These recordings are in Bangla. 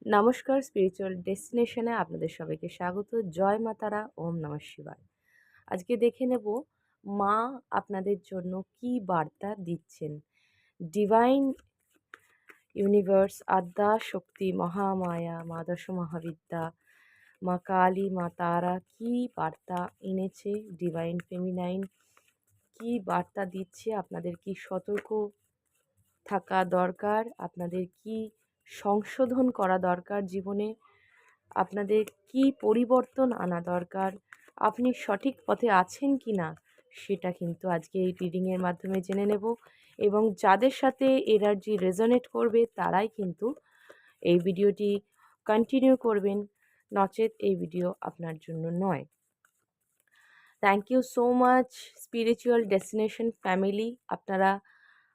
নমস্কার, স্পিরিচুয়াল ডেস্টিনেশনে আপনাদের সবাইকে স্বাগত। জয় মা তারা, ওম নমঃ শিবায়। আজকে দেখে নেব মা আপনাদের জন্য কি বার্তা দিচ্ছেন। ডিভাইন ইউনিভার্স, আদ্যা শক্তি, মহামায়া, মা দশ মহাবিদ্যা, মা কালী, মা তারা কি বার্তা এনেছে, ডিভাইন ফেমিনাইন কি বার্তা দিচ্ছে, আপনাদের কি সতর্ক থাকা দরকার, আপনাদের কি সংশোধন করা দরকার জীবনে, আপনাদের কি পরিবর্তন আনা দরকার, আপনি সঠিক পথে আছেন কি না সেটা কিন্তু আজকে এই রিডিংয়ের মাধ্যমে জেনে নেব। এবং যাদের সাথে এনার্জি রেজোনেট করবে তারাই কিন্তু এই ভিডিওটি কন্টিনিউ করবেন, নচেত এই ভিডিও আপনার জন্য নয়। Thank you so much spiritual destination family, আপনারা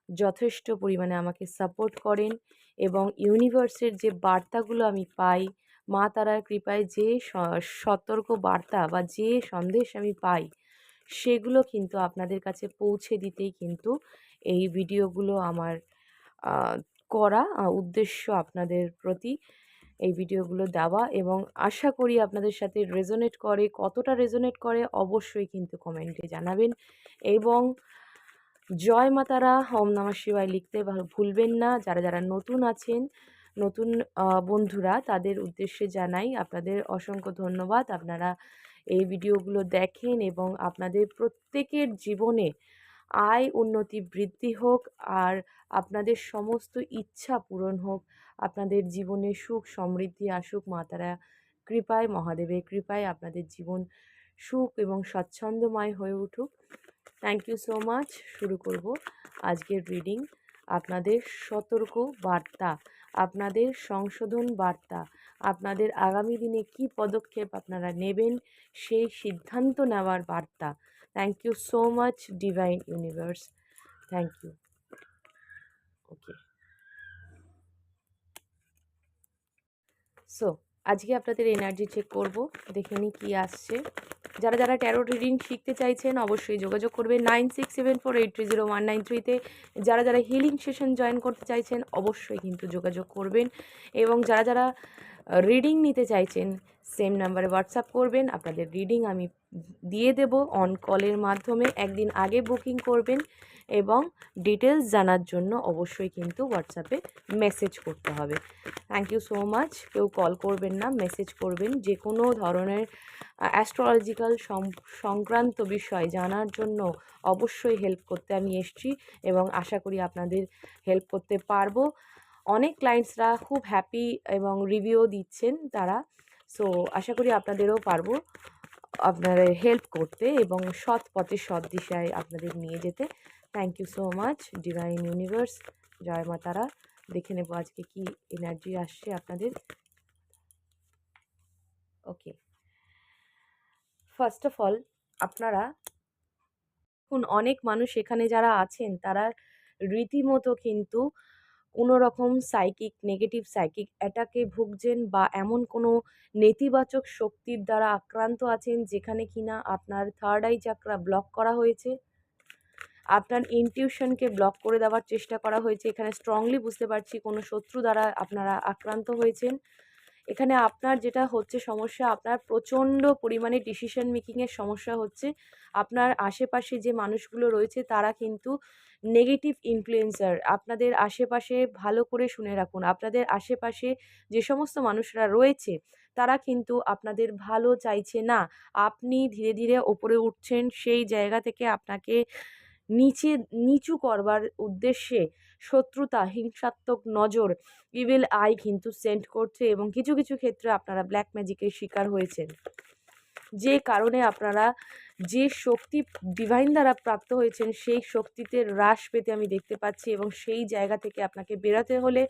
যথেষ্ট পরিমাণে আমাকে সাপোর্ট করেন এবং ইউনিভার্সের যে বার্তাগুলো আমি পাই, মা তারার কৃপায় যে সতর্ক বার্তা বা যে সন্দেশ আমি পাই, সেগুলো কিন্তু আপনাদের কাছে পৌঁছে দিতেই কিন্তু এই ভিডিওগুলো আমার আহ, করা উদ্দেশ্য আপনাদের প্রতি এই ভিডিওগুলো দেওয়া। এবং আশা করি আপনাদের সাথে রেজোনেট করে, কতটা রেজোনেট করে অবশ্যই কিন্তু কমেন্টে জানাবেন। এবং জয় মা তারা, ওম নমঃ শিবায় লিখতে ভুলবেন না। যারা যারা নতুন আছেন, নতুন বন্ধুরা, তাদের উদ্দেশ্যে জানাই আপনাদের অসংখ্য ধন্যবাদ। আপনারা এই ভিডিওগুলো দেখেন এবং আপনাদের প্রত্যেকের জীবনে আয় উন্নতি বৃদ্ধি হোক, আর আপনাদের সমস্ত ইচ্ছা পূরণ হোক, আপনাদের জীবনে সুখ সমৃদ্ধি আসুক। মা তারা কৃপায়, মহাদেবের কৃপায় আপনাদের জীবন সুখ এবং স্বচ্ছন্দময় হয়ে উঠুক। Thank you so much. শুরু করব আজকের রিডিং। আপনাদের সতর্ক বার্তা, আপনাদের সংশোধন বার্তা, আপনাদের আগামী দিনে কি পদক্ষেপ আপনারা নেবেন সেই সিদ্ধান্ত নেওয়ার বার্তা। Thank you so much divine universe, thank you. Okay, so আজকে আপনাদের এনার্জি চেক করব, দেখে নিই কী আসছে। যারা যারা ট্যারো রিডিং শিখতে চাইছেন অবশ্যই যোগাযোগ করবেন 9674830193-তে। যারা যারা হিলিং সেশন জয়েন করতে চাইছেন অবশ্যই কিন্তু যোগাযোগ করবেন। এবং যারা যারা রিডিং নিতে চাইছেন সেম নাম্বারে হোয়াটসঅ্যাপ করবেন, আপনাদের রিডিং আমি দিয়ে দেব অন কলের মাধ্যমে। একদিন আগে বুকিং করবেন এবং ডিটেলস জানার জন্য অবশ্যই কিন্তু হোয়াটসঅ্যাপে মেসেজ করতে হবে। Thank you so much. কেউ কল করবেন না, মেসেজ করবেন। যে কোনো ধরনের অ্যাস্ট্রোলজিক্যাল সংক্রান্ত বিষয় জানার জন্য অবশ্যই হেল্প করতে আমি এসেছি এবং আশা করি আপনাদের হেল্প করতে পারবো। অনেক ক্লায়েন্টসরা খুব হ্যাপি এবং রিভিউ দিচ্ছেন তারা। সো আশা করি আপনাদেরও পারবো আপনাদের হেল্প করতে এবং সৎ পথে সৎ দিশায় আপনাদের নিয়ে যেতে। Thank you so much divine universe, জয় মা তারা। দেখে নেব আজকে কি এনার্জি আসছে আপনাদের। ওকে, ফার্স্ট অফ অল আপনারা অনেক মানুষ এখানে যারা আছেন তারা রীতিমতো কিন্তু কোনো রকম সাইকিক, নেগেটিভ সাইকিক অ্যাটাকে ভুগছেন বা এমন কোনো নেতিবাচক শক্তির দ্বারা আক্রান্ত আছেন যেখানে কিনা আপনার থার্ড আই চাকরা ব্লক করা হয়েছে, আপনার ইনটিউশনকে ব্লক করে দেওয়ার চেষ্টা করা হয়েছে। এখানে স্ট্রংলি বুঝতে পারছি কোনো শত্রু দ্বারা আপনারা আক্রান্ত হয়েছেন। এখানে আপনার যেটা হচ্ছে সমস্যা, আপনার প্রচণ্ড পরিমাণে ডিসিশন মেকিংয়ের সমস্যা হচ্ছে। আপনার আশেপাশে যে মানুষগুলো রয়েছে তারা কিন্তু নেগেটিভ ইনফ্লুয়েন্সার। আপনাদের আশেপাশে ভালো করে শুনে রাখুন, আপনাদের আশেপাশে যে সমস্ত মানুষরা রয়েছে তারা কিন্তু আপনাদের ভালো চাইছে না। আপনি ধীরে ধীরে ওপরে উঠছেন, সেই জায়গা থেকে আপনাকে নিচু করবার উদ্দেশ্যে শত্রুতা, হিংসাত্মক নজর, ইভিল আই কিন্তু সেন্ড করছে এবং কিছু কিছু ক্ষেত্রে আপনারা ব্ল্যাক ম্যাজিকের শিকার হয়েছেন, যে কারণে আপনারা যে শক্তি ডিভাইন দ্বারা প্রাপ্ত হয়েছেন সেই শক্তিতে হ্রাস পেতে আমি দেখতে পাচ্ছি। এবং সেই জায়গা থেকে আপনাকে বেরাতে হলে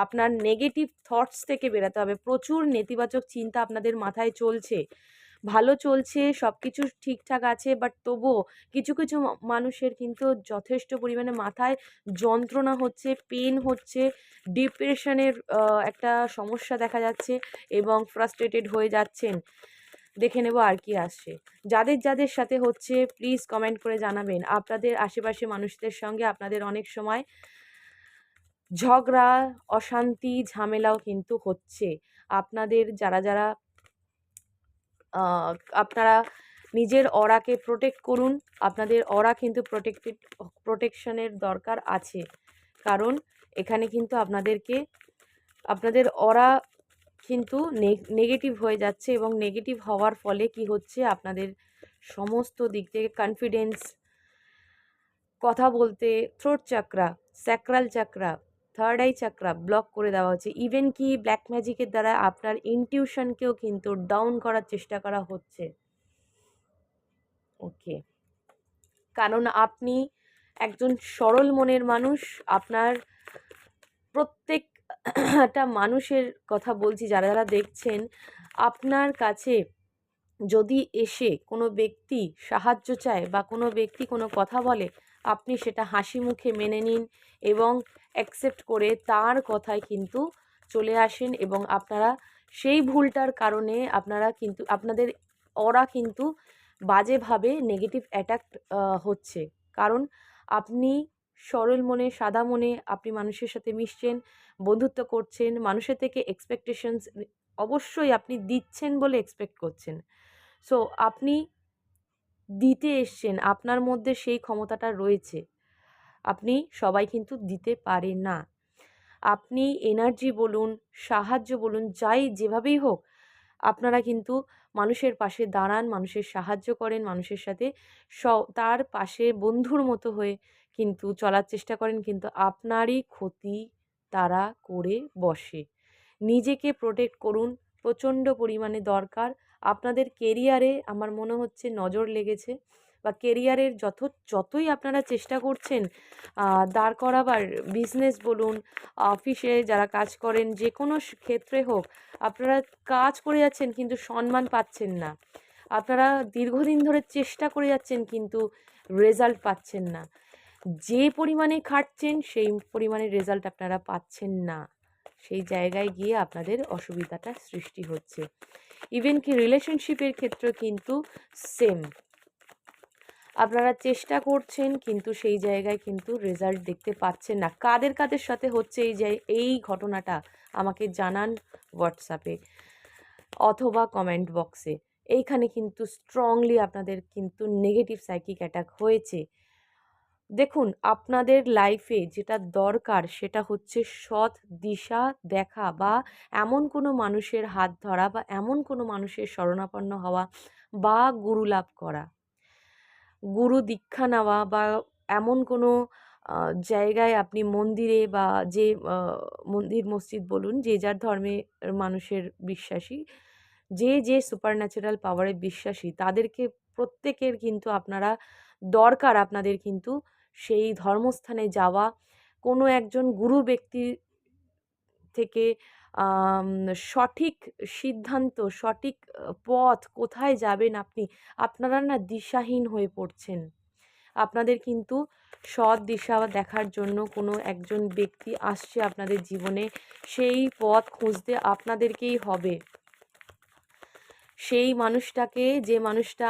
আপনার নেগেটিভ থটস থেকে বেরাতে হবে। প্রচুর নেতিবাচক চিন্তা আপনাদের মাথায় চলছে, ভালো চলছে, সব কিছু ঠিকঠাক আছে, বাট তবুও কিছু কিছু মানুষের কিন্তু যথেষ্ট পরিমাণে মাথায় যন্ত্রণা হচ্ছে, পেন হচ্ছে, ডিপ্রেশনের একটা সমস্যা দেখা যাচ্ছে এবং ফ্রাস্ট্রেটেড হয়ে যাচ্ছেন। দেখে নেব আর কি আসছে। যাদের যাদের সাথে হচ্ছে প্লিজ কমেন্ট করে জানাবেন। আপনাদের আশেপাশে মানুষদের সঙ্গে আপনাদের অনেক সময় ঝগড়া, অশান্তি, ঝামেলাও কিন্তু হচ্ছে। আপনাদের যারা যারা আপনারা নিজের অরাকে প্রোটেক্ট করুন। আপনাদের অরা কিন্তু প্রোটেকশনের দরকার আছে। কারণ এখানে কিন্তু আপনাদের অরা কিন্তু নেগেটিভ হয়ে যাচ্ছে, এবং নেগেটিভ হওয়ার ফলে কি হচ্ছে, আপনাদের সমস্ত দিক থেকে কনফিডেন্স, কথা বলতে, throat চাকরা, sacral চাকরা, third eye চাকরা block করে দেওয়া হচ্ছে। ইভেন কি ব্ল্যাক ম্যাজিকের দ্বারা আপনার ইনটিউশনকেও কিন্তু ডাউন করার চেষ্টা করা হচ্ছে। ওকে, কারণ আপনি একজন সরল মনের মানুষ। আপনার প্রত্যেকটা মানুষের কথা বলছি, যারা যারা দেখছেন, আপনার কাছে যদি এসে কোনো ব্যক্তি সাহায্য চায় বা কোনো ব্যক্তি কোনো কথা বলে, আপনি সেটা হাসি মুখে মেনে নিন এবং অ্যাকসেপ্ট করে তার কথায় কিন্তু চলে আসেন, এবং আপনারা সেই ভুলটার কারণে আপনাদের ওরা কিন্তু বাজেভাবে নেগেটিভ অ্যাটাক হচ্ছে। কারণ আপনি সরল মনে, সাদা মনে আপনি মানুষের সাথে মিশছেন, বন্ধুত্ব করছেন, মানুষের থেকে এক্সপেকটেশনস অবশ্যই আপনি দিচ্ছেন বলে এক্সপেক্ট করছেন। সো আপনি দিতে এসছেন, আপনার মধ্যে সেই ক্ষমতাটা রয়েছে। আপনি সবাই কিন্তু দিতে পারে না। আপনি এনার্জি বলুন, সাহায্য বলুন, যাই যেভাবেই হোক, আপনারা কিন্তু মানুষের পাশে দাঁড়ান, মানুষের সাহায্য করেন, মানুষের সাথে তার পাশে বন্ধুর মতো হয়ে কিন্তু চলার চেষ্টা করেন, কিন্তু আপনারই ক্ষতি তারা করে বসে। নিজেকে প্রোটেক্ট করুন, প্রচণ্ড পরিমাণে দরকার। আপনাদের কেরিয়ারে আমার মনে হচ্ছে নজর লেগেছে, বা কেরিয়ারের যতই আপনারা চেষ্টা করছেন দাঁড় করাবার, বিজনেস বলুন, অফিসে যারা কাজ করেন, যে কোনো ক্ষেত্রে হোক, আপনারা কাজ করে যাচ্ছেন কিন্তু সম্মান পাচ্ছেন না। আপনারা দীর্ঘদিন ধরে চেষ্টা করে যাচ্ছেন কিন্তু রেজাল্ট পাচ্ছেন না। যে পরিমাণে খাটছেন সেই পরিমাণে রেজাল্ট আপনারা পাচ্ছেন না। সেই জায়গায় গিয়ে আপনাদের অসুবিধাটা সৃষ্টি হচ্ছে। ইভেন কি রিলেশনশিপের ক্ষেত্রে কিন্তু সেম। আপনারা চেষ্টা করছেন কিন্তু সেই জায়গায় কিন্তু রেজাল্ট দেখতে পাচ্ছেন না। কাদের কাদের সাথে হচ্ছে এই ঘটনাটা আমাকে জানান হোয়াটসঅ্যাপে অথবা কমেন্ট বক্সে। এইখানে কিন্তু স্ট্রংলি আপনাদের কিন্তু নেগেটিভ সাইকিক অ্যাটাক হয়েছে। দেখুন, আপনাদের লাইফে যেটা দরকার সেটা হচ্ছে সৎ দিশা দেখা, বা এমন কোনো মানুষের হাত ধরা, বা এমন কোনো মানুষের শরণাপন্ন হওয়া, বা গুরু লাভ করা, গুরু দীক্ষা নেওয়া, বা এমন কোনো জায়গায় আপনি মন্দিরে, বা যে মন্দির মসজিদ বলুন, যে যার ধর্মে মানুষের বিশ্বাসী, যে সুপারন্যাচারাল পাওয়ারে বিশ্বাসী, তাদেরকে প্রত্যেকের কিন্তু দরকার আপনাদের কিন্তু সেই ধর্মস্থানে যাওয়া, কোনো একজন গুরু ব্যক্তি থেকে আম সঠিক সিদ্ধান্ত, সঠিক পথ কোথায় যাবেন আপনারা না দিশাহীন হয়ে পড়ছেন। আপনাদের কিন্তু সৎ দিশা দেখার জন্য কোনো একজন ব্যক্তি আসছে আপনাদের জীবনে। সেই পথ খুঁজতে আপনাদেরকেই হবে। সেই মানুষটাকে, যে মানুষটা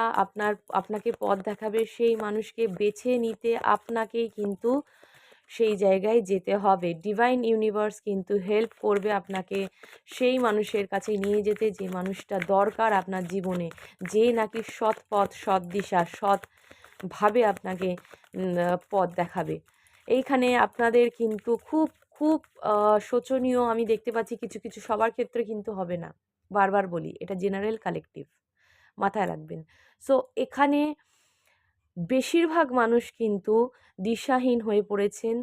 আপনাকে পথ দেখাবে, সেই মানুষকে বেছে নিতে আপনাকেই কিন্তু সেই জায়গায় যেতে হবে। ডিভাইন ইউনিভার্স কিন্তু হেল্প করবে আপনাকে সেই মানুষের কাছে নিয়ে যেতে, যে মানুষটা দরকার আপনার জীবনে, যে নাকি সৎ পথ, সৎ দিশা, সৎভাবে আপনাকে পথ দেখাবে। এইখানে আপনাদের কিন্তু খুব খুব শোচনীয় আমি দেখতে পাচ্ছি, কিছু কিছু সবার ক্ষেত্রে কিন্তু হবে না। বারবার বলি, এটা জেনারেল কালেকটিভ, মাথায় রাখবেন। সো এখানে বেশিরভাগ মানুষ কিন্তু দিশাহীন হয়ে পড়েছেন,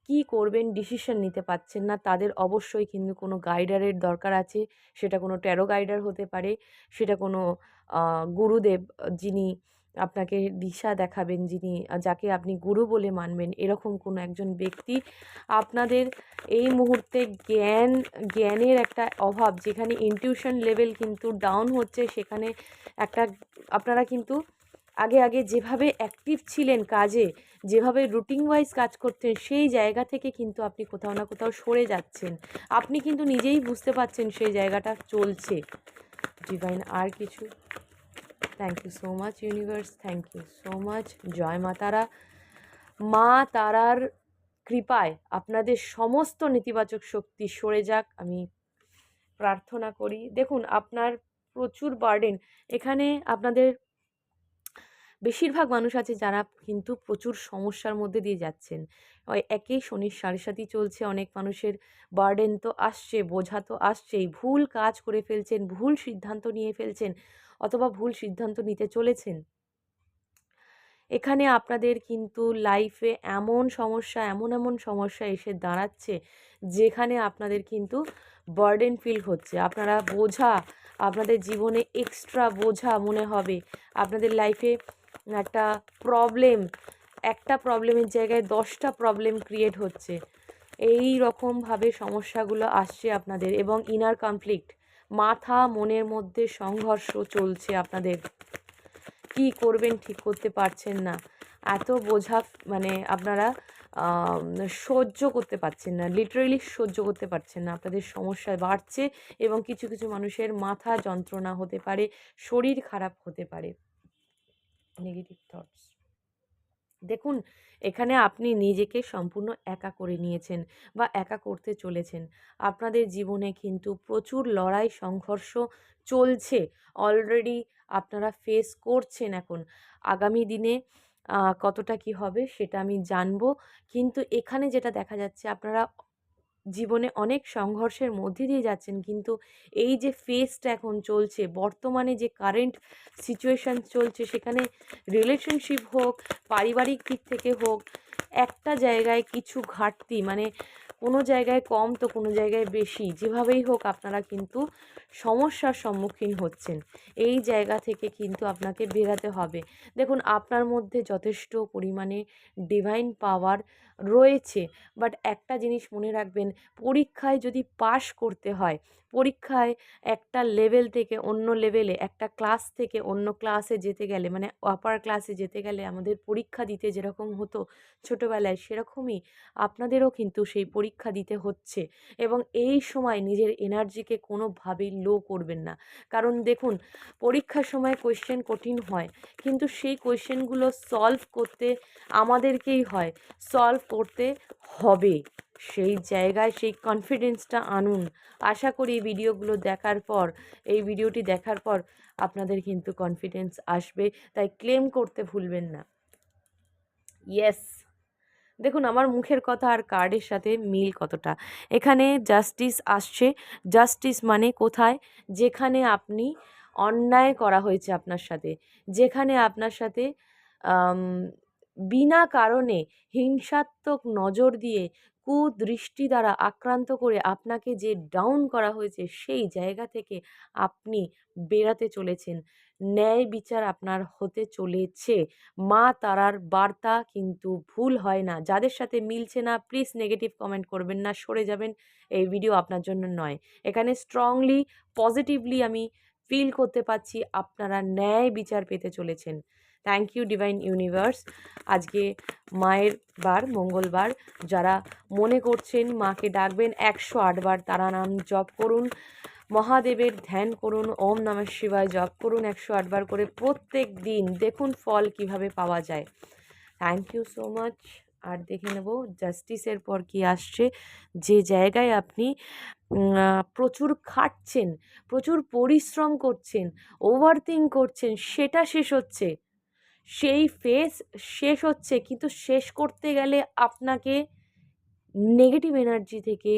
কি করবেন ডিসিশন নিতে পারছেন না। তাদের অবশ্যই কিন্তু কোনো গাইডারের দরকার আছে। সেটা কোনো ট্যারো গাইডার হতে পারে, সেটা কোনো গুরুদেব, যিনি আপনাকে দিশা দেখাবেন, যাকে আপনি গুরু বলে মানবেন, এরকম কোনো একজন ব্যক্তি। আপনাদের এই মুহূর্তে জ্ঞানের একটা অভাব, যেখানে ইনটিউশন লেভেল কিন্তু ডাউন হচ্ছে, সেখানে আপনারা কিন্তু আগে যেভাবে অ্যাক্টিভ ছিলেন কাজে, যেভাবে রুটিন ওয়াইজ কাজ করতেন, সেই জায়গা থেকে কিন্তু আপনি কোথাও না কোথাও সরে যাচ্ছেন। আপনি কিন্তু নিজেই বুঝতে পারছেন সেই জায়গাটা চলছে। ডিভাইন আর কিছু? Thank you so much universe, thank you so much. জয় মা তারা। মা তারার কৃপায় আপনাদের সমস্ত নেতিবাচক শক্তি সরে যাক আমি প্রার্থনা করি। দেখুন আপনার প্রচুর বার্ডেন, এখানে আপনাদের বেশিরভাগ মানুষ আছে যারা কিন্তু প্রচুর সমস্যার মধ্যে দিয়ে যাচ্ছেন। একে শনির সাড়ে সাথী চলছে, অনেক মানুষের বার্ডেন তো আসছে, বোঝা তো আসছেই, ভুল কাজ করে ফেলছেন, ভুল সিদ্ধান্ত নিয়ে ফেলছেন অথবা ভুল সিদ্ধান্ত নিতে চলেছেন। এখানে আপনাদের কিন্তু লাইফে এমন সমস্যা এসে দাঁড়াচ্ছে যেখানে আপনাদের কিন্তু বার্ডেন ফিল হচ্ছে, আপনারা বোঝা, আপনাদের জীবনে এক্সট্রা বোঝা মনে হবে, আপনাদের লাইফে একটা প্রবলেম, একটা প্রবলেমের জায়গায় 10টা প্রবলেম ক্রিয়েট হচ্ছে, এই রকমভাবে সমস্যাগুলো আসছে আপনাদের। এবং ইনার কনফ্লিক্ট, মাথা মনের মধ্যে সংঘর্ষ চলছে আপনাদের, কি করবেন ঠিক করতে পারছেন না, এত বোঝা মানে আপনারা সহ্য করতে পারছেন না, লিটারেলি সহ্য করতে পারছেন না, আপনাদের সমস্যা বাড়ছে এবং কিছু কিছু মানুষের মাথা যন্ত্রণা হতে পারে, শরীর খারাপ হতে পারে। নেগেটিভ থটস, দেখুন এখানে আপনি নিজেকে সম্পূর্ণ একা করে নিয়েছেন বা একা করতে চলেছেন। আপনাদের জীবনে কিন্তু প্রচুর লড়াই সংঘর্ষ চলছে, অলরেডি আপনারা ফেস করছেন। এখন আগামী দিনে কতটা কি হবে সেটা আমি জানবো, কিন্তু এখানে যেটা দেখা যাচ্ছে আপনারা জীবনে অনেক সংঘর্ষের মধ্যে দিয়ে যাচ্ছেন, কিন্তু এই যে ফেজটা এখন চলছে, বর্তমানে যে কারেন্ট সিচুয়েশান চলছে, সেখানে রিলেশনশিপ হোক, পারিবারিক দিক থেকে হোক, একটা জায়গায় কিছু ঘাটতি, মানে কোনো জায়গায় কম তো কোনো জায়গায় বেশি, যেভাবেই হোক আপনারা কিন্তু সমস্যার সম্মুখীন হচ্ছেন। এই জায়গা থেকে কিন্তু আপনাকে বেরাতে হবে। দেখুন আপনার মধ্যে যথেষ্ট পরিমাণে ডিভাইন পাওয়ার রয়েছে, বাট একটা জিনিস মনে রাখবেন, পরীক্ষায় যদি পাশ করতে হয়, পরীক্ষায় একটা লেভেল থেকে অন্য লেভেলে, একটা ক্লাস থেকে অন্য ক্লাসে যেতে গেলে, মানে আপার ক্লাসে যেতে গেলে আমাদের পরীক্ষা দিতে যেরকম হতো ছোটোবেলায়, সেরকমই আপনাদেরও কিন্তু সেই পরীক্ষা দিতে হচ্ছে। এবং এই সময় নিজের এনার্জিকে কোনোভাবেই লো করবেন না, কারণ দেখুন পরীক্ষার সময় কোয়েশ্চেন কঠিন হয়, কিন্তু সেই কোয়েশ্চেনগুলো সলভ করতে আমাদেরকেই হয়, সলভ করতে হবে। সেই জায়গায় সেই কনফিডেন্সটা আনুন। আশা করি এই ভিডিওগুলো দেখার পর, এই ভিডিওটি দেখার পর আপনাদের কিন্তু কনফিডেন্স আসবে, তাই ক্লেম করতে ভুলবেন না। ইয়েস, দেখুন আমার মুখের কথা আর কার্ডের সাথে মিল কতটা। এখানে জাস্টিস আসছে, জাস্টিস মানে কোথায়, যেখানে আপনি অন্যায় করা হয়েছে আপনার সাথে, যেখানে আপনার সাথে আম, বিনা কারণে হিংসাত্মক নজর দিয়ে কুদৃষ্টি দ্বারা আক্রান্ত করে আপনাকে যে ডাউন করা হয়েছে, সেই জায়গা থেকে আপনি বেরাতে চলেছেন, ন্যায় বিচার আপনার হতে চলেছে। মা তারার বার্তা কিন্তু ভুল হয় না। যাদের সাথে মিলছে না প্লিজ নেগেটিভ কমেন্ট করবেন না, সরে যাবেন, এই ভিডিও আপনার জন্য নয়। এখানে স্ট্রংলি পজিটিভলি আমি ফিল করতে পাচ্ছি আপনারা ন্যায় বিচার পেতে চলেছেন। Thank you divine universe. আজকে মায়ের বার, মঙ্গলবার, যারা মনে করছেন মাকে ডাকবেন 108 বার তারা নাম জপ করুন, মহাদেবের ধ্যান করুন, ওম নমঃ শিবায় জপ করুন 108 বার করে প্রত্যেক দিন, দেখুন ফল কিভাবে পাওয়া যায়। Thank you so much. আর দেখে নেব জাস্টিসের পর কি আসছে। যে জায়গায় আপনি প্রচুর খাটছেন, প্রচুর পরিশ্রম করছেন, ওভারথিঙ্ক করছেন, সেটা শেষ হচ্ছে, সেই ফেজ শেষ হচ্ছে, কিন্তু শেষ করতে গেলে আপনাকে নেগেটিভ এনার্জি থেকে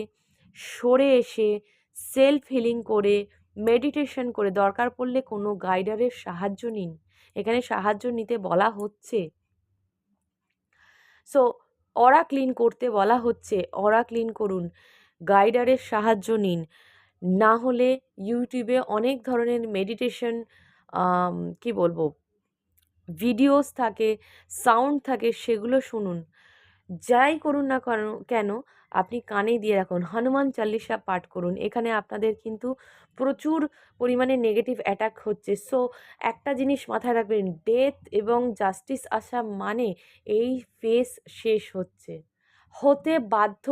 সরে এসে সেলফ হিলিং করে, মেডিটেশন করে, দরকার পড়লে কোনো গাইডারের সাহায্য নিন। এখানে সাহায্য নিতে বলা হচ্ছে, সো অরা ক্লিন করতে বলা হচ্ছে, অরা ক্লিন করুন, গাইডারের সাহায্য নিন। না হলে ইউটিউবে অনেক ধরনের মেডিটেশন কি বলবো ভিডিওস থাকে, সাউন্ড থাকে, সেগুলো শুনুন। যাই করুন না কেন আপনি কানে দিয়ে রাখুন, হনুমান চালিসা পাঠ করুন। এখানে আপনাদের কিন্তু প্রচুর পরিমাণে নেগেটিভ অ্যাটাক হচ্ছে। সো একটা জিনিস মাথায় রাখবেন, ডেথ এবং জাস্টিস আসা মানে এই ফেস শেষ হচ্ছে, হতে বাধ্য,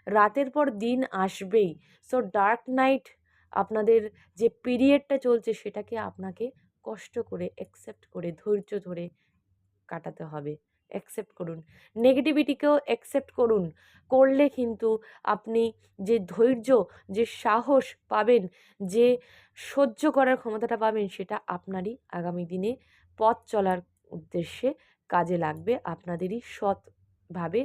রাতের পর দিন আসবেই। সো ডার্ক নাইট আপনাদের যে পিরিয়ডটা চলছে সেটাকে আপনাকে কষ্ট করে অ্যাকসেপ্ট করে ধৈর্য ধরে কাটাতে হবে। অ্যাকসেপ্ট করুন, নেগেটিভিটিকেও অ্যাকসেপ্ট করুন। করলে কিন্তু আপনি যে ধৈর্য, যে সাহস পাবেন, যে সহ্য করার ক্ষমতাটা পাবেন, সেটা আপনারই আগামী দিনে পথ চলার উদ্দেশ্যে কাজে লাগবে, আপনাদেরই সৎভাবে,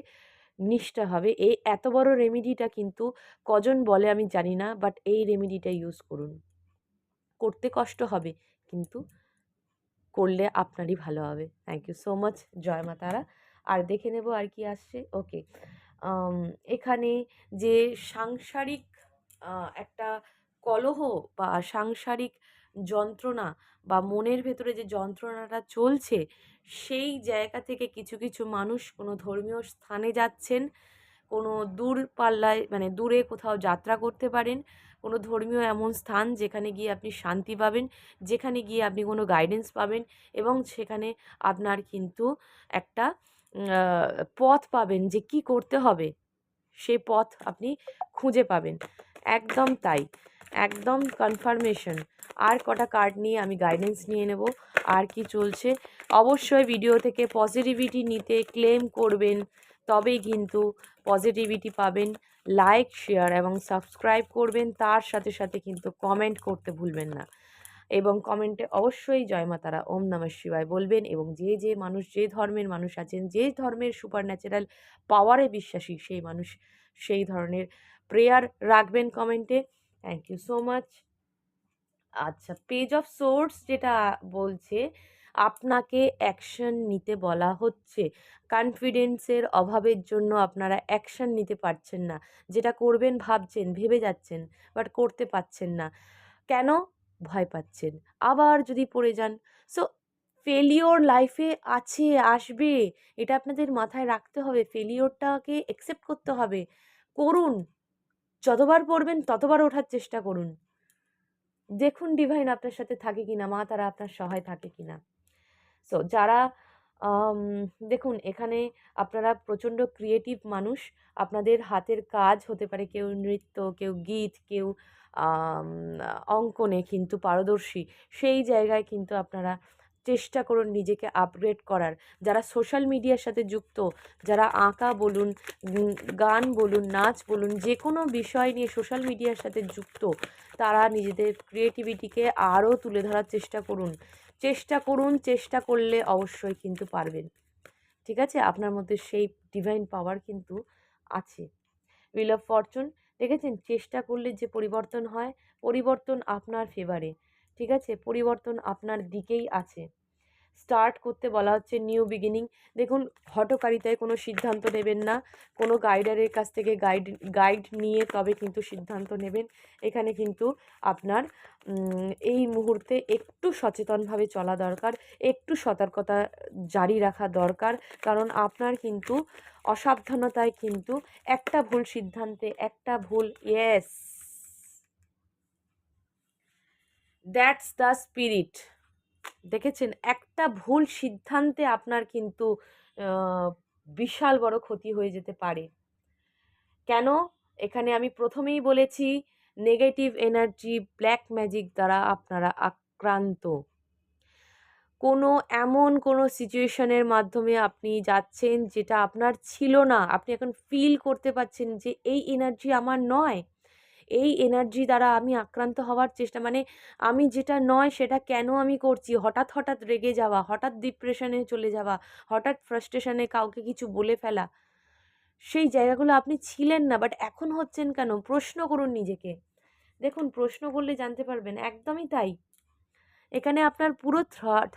নিষ্ঠাভাবে। এই এত বড় রেমেডিটা কিন্তু কজন বলে আমি জানি না, বাট এই রেমেডিটা ইউজ করুন। করতে কষ্ট হবে, কিন্তু করলে আপনারই ভালো হবে। Thank you so much. জয় মা তারা। আর দেখে নেব আর কি আসছে। ওকে, এখানে যে সাংসারিক একটা কলহ বা সাংসারিক যন্ত্রণা বা মনের ভেতরে যে যন্ত্রণাটা চলছে, সেই জায়গা থেকে কিছু কিছু মানুষ কোনো ধর্মীয় স্থানে যাচ্ছেন, কোনো দূরপাল্লায় মানে দূরে কোথাও যাত্রা করতে পারেন, কোনো ধর্মীয় এমন স্থান যেখানে গিয়ে আপনি শান্তি পাবেন, যেখানে গিয়ে আপনি কোনো গাইডেন্স পাবেন, এবং সেখানে আপনার কিন্তু একটা পথ পাবেন যে কি করতে হবে, সেই পথ আপনি খুঁজে পাবেন। একদম তাই, একদম কনফার্মেশন। আর কটা কার্ড নিয়ে আমি গাইডেন্স নিয়ে নেব। আর কি চলছে, অবশ্যই ভিডিও থেকে পজিটিভিটি নিতে ক্লেম করবেন, তবেই কিন্তু পজিটিভিটি পাবেন। লাইক, শেয়ার এবং সাবস্ক্রাইব করবেন, তার সাথে সাথে কিন্তু কমেন্ট করতে ভুলবেন না। এবং কমেন্টে অবশ্যই জয় মা তারা, ওম নমঃ শিবায় বলবেন। এবং যে যে মানুষ, যে ধর্মের মানুষ আছেন, যে ধর্মের সুপার ন্যাচারাল পাওয়ারে বিশ্বাসী, সেই মানুষ সেই ধরনের প্রেয়ার রাখবেন কমেন্টে। Thank you so much. আচ্ছা, পেজ অফ সোর্স যেটা বলছে, আপনাকে অ্যাকশন নিতে বলা হচ্ছে। কনফিডেন্সের অভাবের জন্য আপনারা অ্যাকশন নিতে পারছেন না, যেটা করবেন ভাবছেন, ভেবে যাচ্ছেন, বাট করতে পারছেন না। কেন? ভয় পাচ্ছেন আবার যদি পড়ে যান। সো ফেলিওর লাইফে আছে, আসবে, এটা আপনাদের মাথায় রাখতে হবে। ফেলিওরটাকে অ্যাকসেপ্ট করতে হবে। করুন, যতবার পড়বেন ততবার ওঠার চেষ্টা করুন। দেখুন ডিভাইন আপনার সাথে থাকে কিনা, মা তারা আপনার সহায় থাকে কিনা। সো যারা আম, দেখুন এখানে আপনারা প্রচণ্ড ক্রিয়েটিভ মানুষ, আপনাদের হাতের কাজ হতে পারে, কেউ নৃত্য, কেউ গীত, কেউ আম, অঙ্কনে কিন্তু পারদর্শী। সেই জায়গায় কিন্তু আপনারা চেষ্টা করুন নিজেকে আপগ্রেড করার। যারা সোশ্যাল মিডিয়ার সাথে যুক্ত, যারা আঁকা বলুন, গান বলুন, নাচ বলুন, যে কোনো বিষয় নিয়ে সোশ্যাল মিডিয়ার সাথে যুক্ত, তারা নিজেদের ক্রিয়েটিভিটিকে আরও তুলে ধরার চেষ্টা করুন। চেষ্টা করুন, চেষ্টা করলে অবশ্যই কিন্তু পারবেন। ঠিক আছে, আপনার মধ্যে সেই ডিভাইন পাওয়ার কিন্তু আছে। হুইল অফ ফরচুন দেখেছেন, চেষ্টা করলে যে পরিবর্তন হয়, পরিবর্তন আপনার ফেভারে। ঠিক আছে, পরিবর্তন আপনার দিকেই আছে। স্টার্ট করতে বলা হচ্ছে, নিউ বিগিনিং। দেখুন, হঠকারিতায় কোনো সিদ্ধান্ত নেবেন না, কোনো গাইডারের কাছ থেকে গাইড নিয়ে তবে কিন্তু সিদ্ধান্ত নেবেন। এখানে কিন্তু আপনার এই মুহূর্তে একটু সচেতনভাবে চলা দরকার, একটু সতর্কতা জারি রাখা দরকার। কারণ আপনার কিন্তু অসাবধানতায় কিন্তু একটা ভুল সিদ্ধান্তে, একটা ভুল, ইয়েস, দ্যাটস দ্য স্পিরিট। দেখেছেন, একটা ভুল সিদ্ধান্তে আপনার কিন্তু আহ, বিশাল বড় ক্ষতি হয়ে যেতে পারে। কেন? এখানে আমি প্রথমেই বলেছি, নেগেটিভ এনার্জি, ব্ল্যাক ম্যাজিক দ্বারা আপনারা আক্রান্ত। কোনো এমন কোনো সিচুয়েশনের মাধ্যমে আপনি যাচ্ছেন যেটা আপনার ছিল না, আপনি এখন ফিল করতে পারছেন যে এই এনার্জি আমার নয়, এই এনার্জি দ্বারা আমি আক্রান্ত হওয়ার চেষ্টা, মানে আমি যেটা নয় সেটা কেন আমি করছি। হঠাৎ হঠাৎ রেগে যাওয়া, হঠাৎ ডিপ্রেশনে চলে যাওয়া, হঠাৎ ফ্রাস্ট্রেশনে কাউকে কিছু বলে ফেলা, সেই জায়গাগুলো আপনি ছিলেন না, বাট এখন হচ্ছেন কেন? প্রশ্ন করুন নিজেকে। দেখুন, প্রশ্ন করলে জানতে পারবেন। একদমই তাই। এখানে আপনার পুরো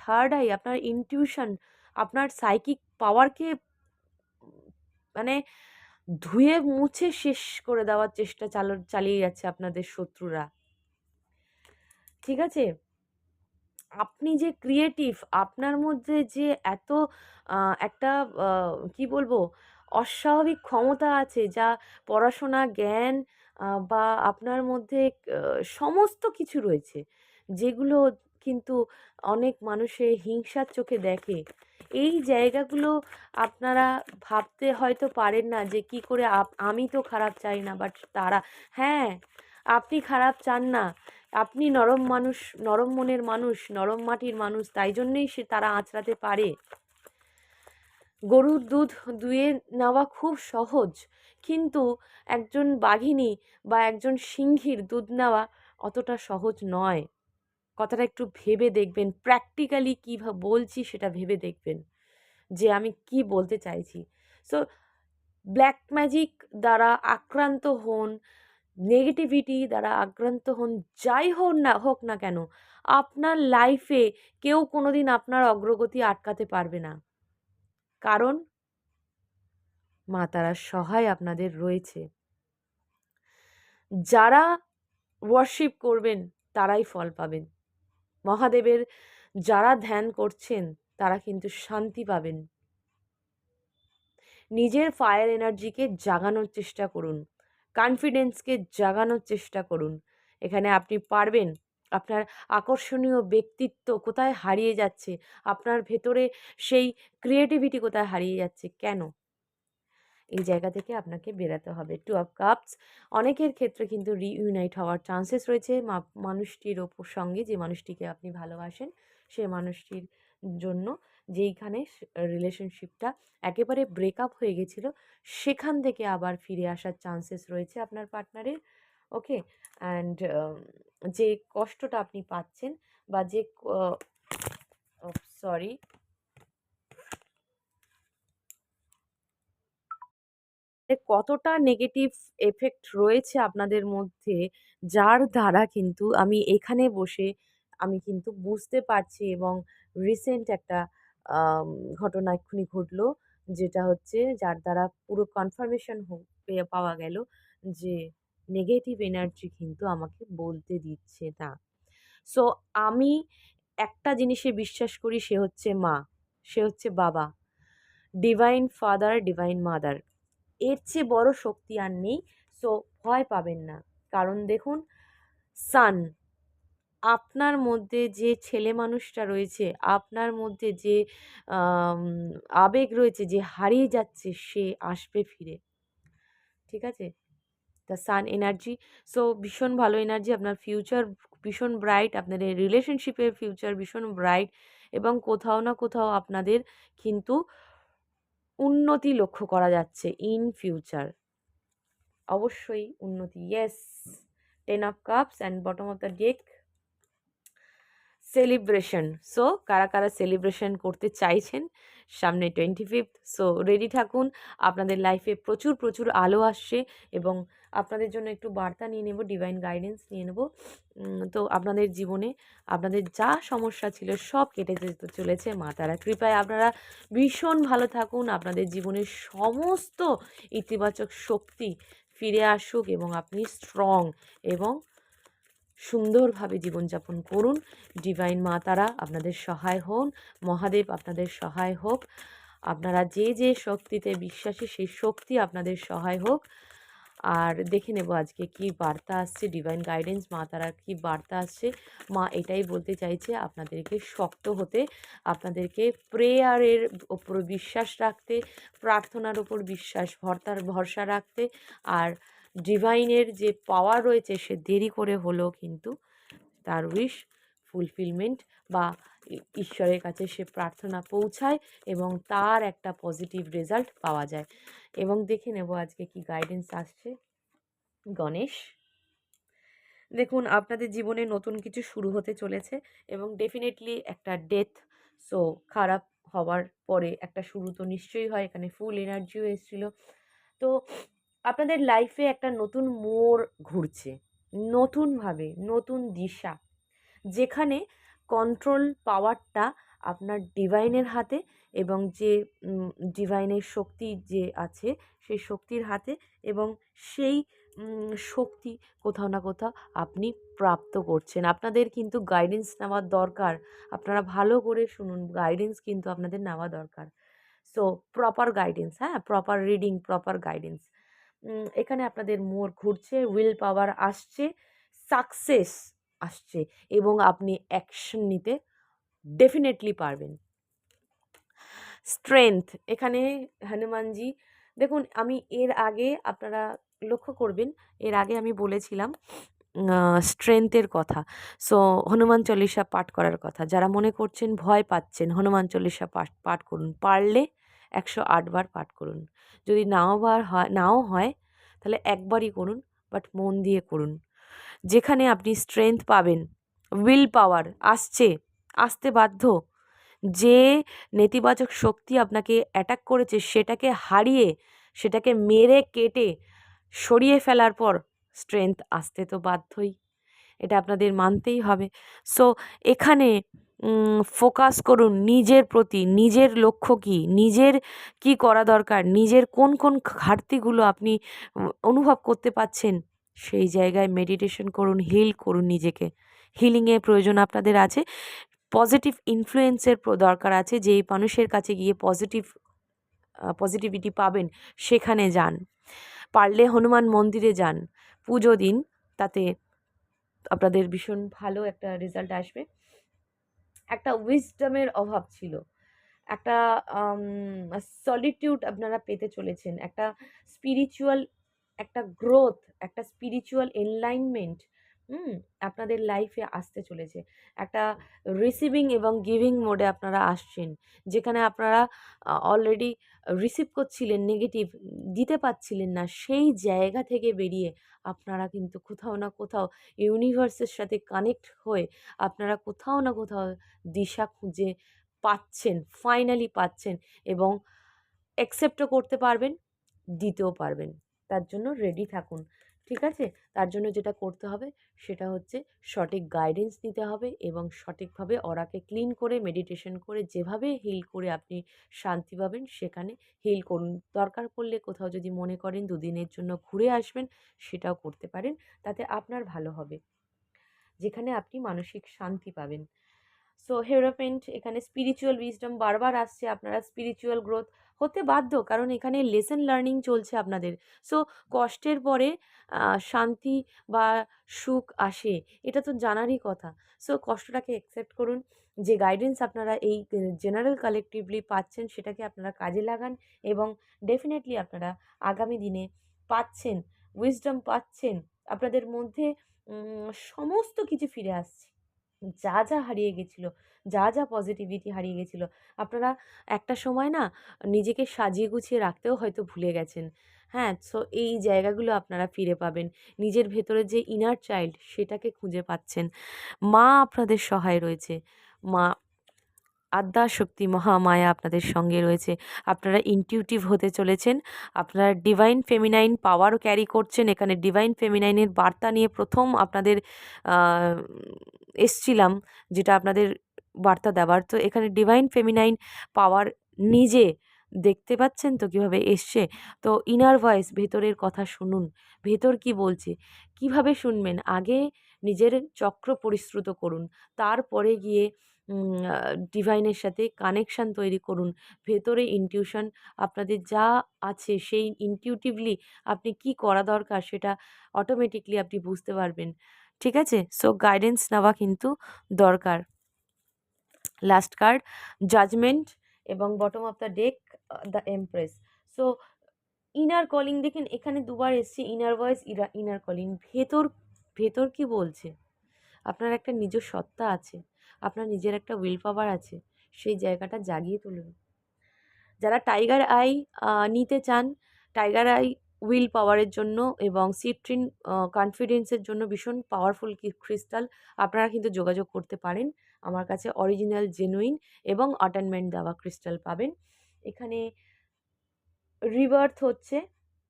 থার্ড আই, আপনার ইনটিউশন, আপনার সাইকিক পাওয়ারকে মানে ধুয়ে মুছে শেষ করে দেওয়ার চেষ্টা চালিয়ে যাচ্ছে আপনাদের শত্রুরা। ঠিক আছে, আপনি যে ক্রিয়েটিভ, আপনার মধ্যে যে এত একটা কি বলবো, অস্বাভাবিক ক্ষমতা আছে, যা পড়াশোনা, জ্ঞান বা আপনার মধ্যে সমস্ত কিছু রয়েছে, যেগুলো কিন্তু অনেক মানুষে হিংসার চোখে দেখে। এই জায়গাগুলো আপনারা ভাবতে হয়তো পারেন না যে কি করে আমি তো খারাপ চাই না, বাট তারা, হ্যাঁ, আপনি খারাপ চান না, আপনি নরম মানুষ, নরম মনের মানুষ, নরম মাটির মানুষ, তাই জন্যেই তারা আঁচড়াতে পারে। গরুর দুধ দুয়ে নেওয়া খুব সহজ, কিন্তু একজন বাঘিনী বা একজন সিংহীর দুধ নেওয়া অতটা সহজ নয়। কথাটা একটু ভেবে দেখবেন, প্র্যাকটিক্যালি কী বলছি সেটা ভেবে দেখবেন যে আমি কি বলতে চাইছি। সো ব্ল্যাক ম্যাজিক দ্বারা আক্রান্ত হন, নেগেটিভিটি দ্বারা আক্রান্ত হন, যাই হোক না কেন, আপনার লাইফে কেউ কোনোদিন আপনার অগ্রগতি আটকাতে পারবে না। কারণ মা তারার সহায় আপনাদের রয়েছে। যারা ওয়ার্শিপ করবেন তারাই ফল পাবেন। মহাদেবের যারা ধ্যান করছেন তারা কিন্তু শান্তি পাবেন। নিজের ফায়ার এনার্জিকে জাগানোর চেষ্টা করুন, কনফিডেন্সকে জাগানোর চেষ্টা করুন। এখানে আপনি পারবেন। আপনার আকর্ষণীয় ব্যক্তিত্ব কোথায় হারিয়ে যাচ্ছে, আপনার ভেতরে সেই ক্রিয়েটিভিটি কোথায় হারিয়ে যাচ্ছে, কেন? এই জায়গা থেকে আপনাকে বেরাতে হবে। 2 অফ কাপস, অনেকের ক্ষেত্রে কিন্তু রিইউনাইট হওয়ার চান্সেস রয়েছে মানুষটির সঙ্গে, যে মানুষটিকে আপনি ভালোবাসেন সে মানুষটির জন্য, যেইখানে রিলেশনশিপটা একেবারে ব্রেকআপ হয়ে গেছিলো সেখান থেকে আবার ফিরে আসার চান্সেস রয়েছে আপনার পার্টনারের। ওকে, অ্যান্ড যে কষ্টটা আপনি পাচ্ছেন বা যে সরি কতটা নেগেটিভ এফেক্ট রয়েছে আপনাদের মধ্যে, যার দ্বারা কিন্তু আমি এখানে বসে আমি কিন্তু বুঝতে পারছি। এবং রিসেন্ট একটা আম ঘটনা এক্ষুনি ঘটলো, যেটা হচ্ছে যার দ্বারা পুরো কনফার্মেশন পাওয়া গেল যে নেগেটিভ এনার্জি কিন্তু আমাকে বলতে দিচ্ছে না। সো আমি একটা জিনিসে বিশ্বাস করি, সে হচ্ছে মা, সে হচ্ছে বাবা, ডিভাইন ফাদার, ডিভাইন মাদার। এর চেয়ে বড় শক্তি আর নেই। সো ভয় পাবেন না। কারণ দেখুন, সান, আপনার মধ্যে যে ছেলে মানুষটা রয়েছে, আপনার মধ্যে যে আম আবেগ রয়েছে, যে হারিয়ে যাচ্ছে, সে আসবে ফিরে। ঠিক আছে? The sun energy. সো ভীষণ ভালো এনার্জি। আপনার ফিউচার ভীষণ ব্রাইট, আপনাদের রিলেশনশিপের ফিউচার ভীষণ ব্রাইট, এবং কোথাও না কোথাও আপনাদের কিন্তু উন্নতি লক্ষ্য করা যাচ্ছে ইন ফিউচার। অবশ্যই উন্নতি। Yes, 10 of cups and bottom of the deck, celebration. So কারা কারা সেলিব্রেশন করতে চাইছেন সামনে 25th, সো রেডি থাকুন। আপনাদের লাইফে প্রচুর প্রচুর আলো আসছে, এবং আপনাদের জন্য একটু বার্তা নিয়ে নেব, ডিভাইন গাইডেন্স নিয়ে নেব। তো আপনাদের জীবনে আপনাদের যা সমস্যা ছিল সব কেটে যেতে চলেছে মা তারা কৃপায়। আপনারা ভীষণ ভালো থাকুন, আপনাদের জীবনের সমস্ত ইতিবাচক শক্তি ফিরে আসুক, এবং আপনি স্ট্রং এবং সুন্দরভাবে জীবনযাপন করুন। ডিভাইন মা তারা আপনাদের সহায় হন, মহাদেব আপনাদের সহায় হোক। আপনারা যে যে শক্তিতে বিশ্বাসী, সেই শক্তি আপনাদের সহায় হোক। আর দেখে নেব আজকে কি বার্তা আসছে, ডিভাইন গাইডেন্স মা তারার কি বার্তা আসছে। মা এটাই বলতে চাইছে আপনাদেরকে শক্ত হতে, আপনাদেরকে প্রেয়ারের ওপর বিশ্বাস রাখতে, প্রার্থনার ওপর ভরসা রাখতে। আর ডিভাইনের যে পাওয়ার রয়েছে, সে দেরি করে হলেও কিন্তু তার উইশ ফুলফিলমেন্ট বা ঈশ্বরের কাছে সে প্রার্থনা পৌঁছায়, এবং তার একটা পজিটিভ রেজাল্ট পাওয়া যায়। এবং দেখে নেব আজকে কি গাইডেন্স আসছে। গণেশ, দেখুন আপনাদের জীবনে নতুন কিছু শুরু হতে চলেছে, এবং ডেফিনেটলি একটা ডেথ, সো খারাপ হওয়ার পরে একটা শুরু তো নিশ্চয়ই হয়। এখানে ফুল এনার্জিও এসেছিল। তো আপনাদের লাইফে একটা নতুন মোড় ঘুরছে, নতুনভাবে, নতুন দিশা, যেখানে কন্ট্রোল পাওয়ারটা আপনার ডিভাইনের হাতে, এবং যে ডিভাইনের শক্তি যে আছে সেই শক্তির হাতে, এবং সেই শক্তি কোথাও না কোথাও আপনি প্রাপ্ত করছেন। আপনাদের কিন্তু গাইডেন্স নেওয়ার দরকার। আপনারা ভালো করে শুনুন, গাইডেন্স কিন্তু আপনাদের নেওয়া দরকার। সো প্রপার গাইডেন্স, হ্যাঁ, প্রপার রিডিং, প্রপার গাইডেন্স। এখানে আপনাদের মোড় ঘুরছে, উইল পাওয়ার আসছে, সাকসেস আসছে, এবং আপনি অ্যাকশন নিতে ডেফিনেটলি পারবেন। স্ট্রেংথ, এখানে হনুমানজি, দেখুন আমি এর আগে, আপনারা লক্ষ্য করবেন, এর আগে আমি বলেছিলাম স্ট্রেংথের কথা। সো হনুমান চল্লিশা পাঠ করার কথা। যারা মনে করছেন ভয় পাচ্ছেন, হনুমান চল্লিশা পাঠ পাঠ করুন। পারলে 108 বার পাঠ করুন। যদি নাও হয় তাহলে একবারই করুন, বাট মন দিয়ে করুন। যেখানে আপনি স্ট্রেংথ পাবেন, উইল পাওয়ার আসতে বাধ্য। যে নেতিবাচক শক্তি আপনাকে অ্যাটাক করেছে সেটাকে হারিয়ে, সেটাকে মেরে কেটে সরিয়ে ফেলার পর স্ট্রেংথ আসতে তো বাধ্যই। এটা আপনাদের মানতেই হবে। সো এখানে ফোকাস করুন নিজের প্রতি, নিজের লক্ষ্য কী, নিজের কী করা দরকার, নিজের কোন কোন ঘাটতিগুলো আপনি অনুভব করতে পারছেন, সেই জায়গায় মেডিটেশন করুন, হিল করুন নিজেকে। হিলিংয়ের প্রয়োজন আপনাদের আছে, পজিটিভ ইনফ্লুয়েন্সের দরকার আছে। যেই মানুষের কাছে গিয়ে পজিটিভিটি পাবেন সেখানে যান। পারলে হনুমান মন্দিরে যান, পুজো দিন, তাতে আপনাদের ভীষণ ভালো একটা রেজাল্ট আসবে। একটা উইজডমের অভাব ছিল, একটা সলিটিউড আপনারা পেতে চলেছেন, একটা স্পিরিচুয়াল একটা গ্রোথ, একটা স্পিরিচুয়াল এনলাইনমেন্ট আপনাদের লাইফে আসতে চলেছে। একটা রিসিভিং এবং গিভিং মোডে আপনারা আসছেন, যেখানে আপনারা অলরেডি রিসিভ করছিলেন নেগেটিভ, দিতে পারছিলেন না, সেই জায়গা থেকে বেরিয়ে আপনারা কিন্তু কোথাও না কোথাও ইউনিভার্সের সাথে কানেক্ট হয়ে আপনারা কোথাও না কোথাও দিশা খুঁজে পাচ্ছেন, ফাইনালি পাচ্ছেন, এবং অ্যাকসেপ্টও করতে পারবেন, দিতেও পারবেন। তার জন্য রেডি থাকুন, ঠিক আছে? তার জন্য যেটা করতে হবে সেটা হচ্ছে সঠিক গাইডেন্স নিতে হবে এবং সঠিকভাবে অরাকে ক্লিন করে, মেডিটেশন করে, যেভাবে হিল করে আপনি শান্তি পাবেন সেখানে হিল করুন। দরকার পড়লে কোথাও যদি মনে করেন দুদিনের জন্য ঘুরে আসবেন, সেটাও করতে পারেন, তাতে আপনার ভালো হবে, যেখানে আপনি মানসিক শান্তি পাবেন। সো হেরোপেন্ট এখানে স্পিরিচুয়াল উইজডম বারবার আসছে, আপনারা স্পিরিচুয়াল গ্রোথ হতে বাধ্য, কারণ এখানে লেসন লার্নিং চলছে আপনাদের। সো কষ্টের পরে শান্তি বা সুখ আসে, এটা তো জানারই কথা। সো কষ্টটাকে অ্যাকসেপ্ট করুন, যে গাইডেন্স আপনারা এই জেনারেল কালেকটিভলি পাচ্ছেন সেটাকে আপনারা কাজে লাগান, এবং ডেফিনেটলি আপনারা আগামী দিনে পাচ্ছেন, উইজডম পাচ্ছেন, আপনাদের মধ্যে সমস্ত কিছু ফিরে আসছে। যা যা হারিয়ে গেছিলো, যা যা পজিটিভিটি হারিয়ে গেছিলো, আপনারা একটা সময় না নিজেকে সাজিয়ে গুছিয়ে রাখতেও হয়তো ভুলে গেছেন। হ্যাঁ, সো এই জায়গাগুলো আপনারা ফিরে পাবেন। নিজের ভেতরে যে ইনার চাইল্ড সেটাকে খুঁজে পাচ্ছেন। মা আপনাদের সহায় রয়েছে। মা আদ্যাশক্তি মহামায়া আপনাদের সঙ্গে রয়েছে। আপনারা ইনটিউটিভ হতে চলেছেন। আপনারা ডিভাইন ফেমিনাইন পাওয়ারও ক্যারি করছেন। এখানে ডিভাইন ফেমিনাইনের বার্তা নিয়ে প্রথম আপনাদের আ এসছিলাম, যেটা আপনাদের বার্তা দেওয়ার। তো এখানে ডিভাইন ফেমিনাইন পাওয়ার নিজে দেখতে পাচ্ছেন তো কীভাবে এসছে? তো ইনার ভয়েস, ভেতরের কথা শুনুন। ভেতর কী বলছে? কিভাবে শুনবেন? আগে নিজের চক্র পরিশ্রুত করুন। তারপরে গিয়ে ডিভাইনের সাথে কানেকশান তৈরি করুন। ভেতরে ইনটিউশন আপনাদের যা আছে, সেই ইনটিউটিভলি আপনি কি করা দরকার সেটা অটোমেটিকলি আপনি বুঝতে পারবেন। ঠিক আছে? সো গাইডেন্স নেওয়া কিন্তু দরকার। লাস্ট কার্ড জাজমেন্ট, এবং bottom of the deck the empress. So inner calling দেখেন এখানে দুবার এসছে, ইনার ভয়েস, ইনার কলিং। ভেতর কি বলছে? আপনার একটা নিজ সত্তা আছে, আপনার নিজের একটা উইল পাওয়ার আছে, সেই জায়গাটা জাগিয়ে তুলুন। যারা টাইগার আই নিতে চান, টাইগার আই উইল পাওয়ারের জন্য এবং সিট্রিন কনফিডেন্সের জন্য ভীষণ পাওয়ারফুল ক্রিস্টাল, আপনারা কিন্তু যোগাযোগ করতে পারেন। আমার কাছে অরিজিনাল, জেনুইন এবং অ্যাটানমেন্ট দেওয়া ক্রিস্টাল পাবেন। এখানে রিবার্থ হচ্ছে,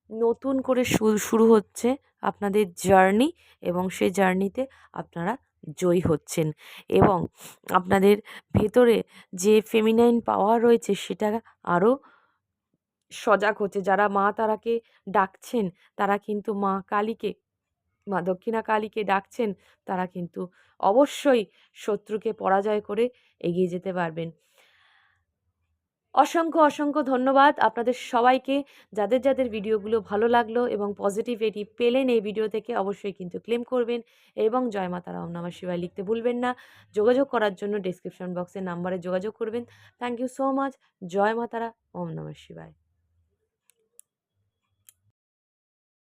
নতুন করে শুরু হচ্ছে আপনাদের জার্নি, এবং সেই জার্নিতে আপনারা জয়ী হচ্ছেন, এবং আপনাদের ভেতরে যে ফেমিনাইন পাওয়ার রয়েছে সেটা আরও সজাগ হচ্ছে। যারা মা তারাকে ডাকছেন, তারা কিন্তু মা কালীকে, মা দক্ষিণা কালীকে ডাকছেন, তারা কিন্তু অবশ্যই শত্রুকে পরাজয় করে এগিয়ে যেতে পারবেন। অসংখ্য অসংখ্য ধন্যবাদ আপনাদের সবাইকে। যাদের যাদের ভিডিওগুলো ভালো লাগলো এবং পজিটিভিটি পেলেন এই ভিডিও থেকে, অবশ্যই কিন্তু ক্লেম করবেন, এবং জয় মা তারা, ওম নমঃ শিবায় লিখতে ভুলবেন না। যোগাযোগ করার জন্য ডেসক্রিপশন বক্সের নাম্বারে যোগাযোগ করবেন। Thank you so much. জয় মা তারা, ওম নমঃ শিবায়।